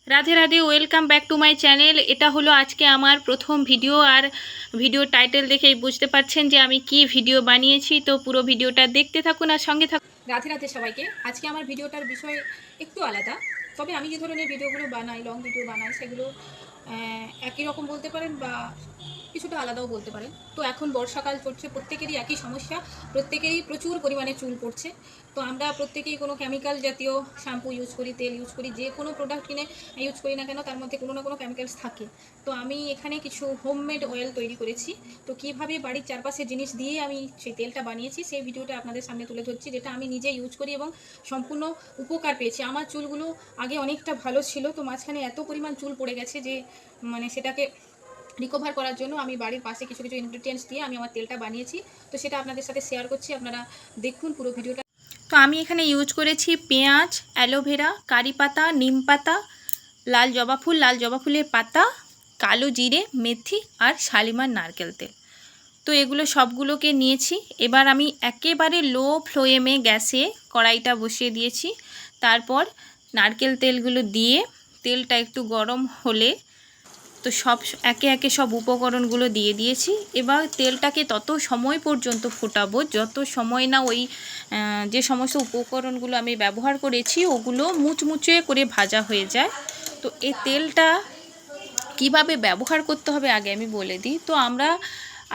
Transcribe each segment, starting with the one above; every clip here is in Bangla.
Radhe Radhe, welcome back to my channel. এটা হলো আজকে আমার প্রথম ভিডিও। আর ভিডিও টাইটেল দেখেই বুঝতে পারছেন যে আমি কি ভিডিও বানিয়েছি। তো পুরো ভিডিওটা দেখতে থাকুন আর সঙ্গে থাকুন। রাধে রাধে সবাইকে। আজকে আমার ভিডিওটার বিষয় একটু আলাদা, তবে আমি যে ধরনের ভিডিওগুলো বানাই, লং ভিডিও বানাই, সেগুলো একই রকম বলতে পারেন বা কিছুটা আলাদাও বলতে পারেন। তো এখন বর্ষাকাল চলছে, প্রত্যেকেরই একই সমস্যা, প্রত্যেকেরই প্রচুর পরিমাণে চুল পড়ছে। তো আমরা প্রত্যেকেই কোনো কেমিক্যাল জাতীয় শ্যাম্পু ইউজ করি, তেল ইউজ করি, যে কোনো প্রোডাক্ট কিনে ইউজ করি না কেন তার মধ্যে কোনো না কোনো কেমিক্যালস থাকে। তো আমি এখানে কিছু হোমমেড অয়েল তৈরি করেছি। তো কীভাবে বাড়ির চারপাশে জিনিস দিয়ে আমি সেই তেলটা বানিয়েছি সেই ভিডিওটা আপনাদের সামনে তুলে ধরছি, যেটা আমি নিজে ইউজ করি এবং সম্পূর্ণ উপকার পেয়েছি। আমার চুলগুলো আগে অনেকটা ভালো ছিল, তো মাঝখানে এত পরিমাণ চুল পড়ে গেছে যে সেটাকে রিকভার করার জন্য আমি বাড়ির পাশে কিছু কিছু ইনগ্রিডিয়েন্টস দিয়ে আমি আমার তেলটা বানিয়েছি। তো সেটা আপনাদের সাথে শেয়ার করছি, আপনারা দেখুন পুরো ভিডিওটা। তো আমি এখানে ইউজ করেছি পেঁয়াজ, অ্যালোভেরা, কারি পাতা, নিম পাতা, লাল জবা ফুলের পাতা, কালো জিরে, মেথি আর শালিমার নারকেল তেল। তো এগুলো সবগুলোকে নিয়েছি। এবার আমি একেবারে লো ফ্লেমে গ্যাসে কড়াইটা বসিয়ে দিয়েছি। তারপর নারকেল তেলগুলো দিয়ে তেলটা একটু গরম হলে তো একে একে সব উপকরণগুলো দিয়ে দিয়েছি। এবার তেলটাকে তত সময় পর্যন্ত ফোটাবো যত সময় না ওই যে সমস্ত উপকরণগুলো আমি ব্যবহার করেছি ওগুলো মুচমুচে করে ভাজা হয়ে যায়। তো এই তেলটা কিভাবে ব্যবহার করতে হবে আগে আমি বলে দিই। তো আমরা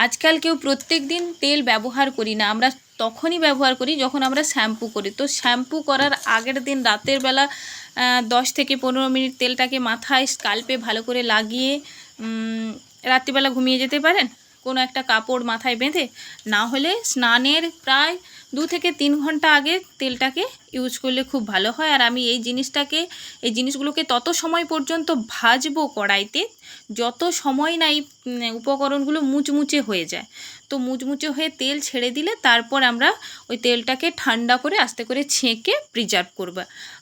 আজকাল কেউ প্রত্যেক দিন তেল ব্যবহার করি না, আমরা তখনই ব্যবহার করি যখন আমরা শ্যাম্পু করি। তো শ্যাম্পু করার আগের দিন রাতের বেলা 10 থেকে 15 মিনিট তেলটাকে মাথায় স্কাল্পে ভালো করে লাগিয়ে রাত্রিবেলা ঘুমিয়ে যেতে পারেন কোনো একটা কাপড় মাথায় বেঁধে। না হলে স্নানের প্রায় 2 থেকে 3 ঘন্টা আগে তেলটাকে ইউজ করলে খুব ভালো হয়। আর আমি এই জিনিসগুলোকে তত সময় পর্যন্ত ভাজবো কড়াইতে যত সময় না এই উপকরণগুলো মুচমুচে হয়ে যায়। তো মুচমুচে হয়ে তেল ছেড়ে দিলে তারপর আমরা ওই তেলটাকে ঠান্ডা করে আস্তে করে ছেঁকে প্রিজার্ভ করব।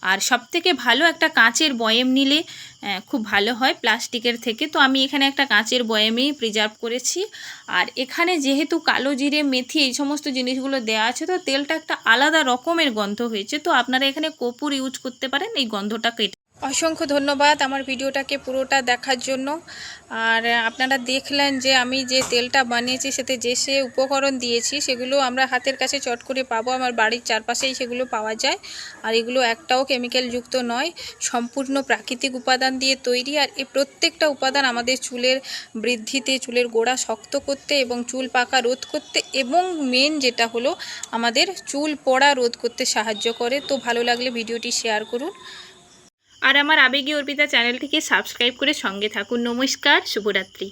আর সবথেকে ভালো একটা কাঁচের বয়েম নিলে খুব ভালো হয় প্লাস্টিকের থেকে। তো আমি এখানে একটা কাঁচের বয়েমেই প্রিজার্ভ করেছি। আর এখানে যেহেতু কালো জিরে, মেথি এই সমস্ত জিনিসগুলো দেওয়া আছে, তো তেলটা একটা আলাদা রকমের গন্ধ হয়েছে। তো আপনারা এখানে কর্পূর ইউজ করতে পারেন এই গন্ধটা কেটে। অসংখ্য ধন্যবাদ আমার ভিডিওটাকে পুরোটা দেখার জন্য। আর আপনারা দেখলেন যে আমি যে তেলটা বানিয়েছি সেতে যে উপকরণ দিয়েছি সেগুলো আমরা হাতের কাছে চট করে পাবো, আমার বাড়ির চারপাশেই সেগুলো পাওয়া যায়। আর এগুলো একটাও কেমিক্যাল যুক্ত নয়, সম্পূর্ণ প্রাকৃতিক উপাদান দিয়ে তৈরি। আর এই প্রত্যেকটা উপাদান আমাদের চুলের বৃদ্ধিতে, চুলের গোড়া শক্ত করতে এবং চুল পাকা রোধ করতে এবং মেন যেটা হলো আমাদের চুল পড়া রোধ করতে সাহায্য করে। তো ভালো লাগলে ভিডিওটি শেয়ার করুন আর আমার আবেগী অর্পিতা চ্যানেলটিকে সাবস্ক্রাইব করে সঙ্গে থাকুন। নমস্কার, শুভরাত্রি।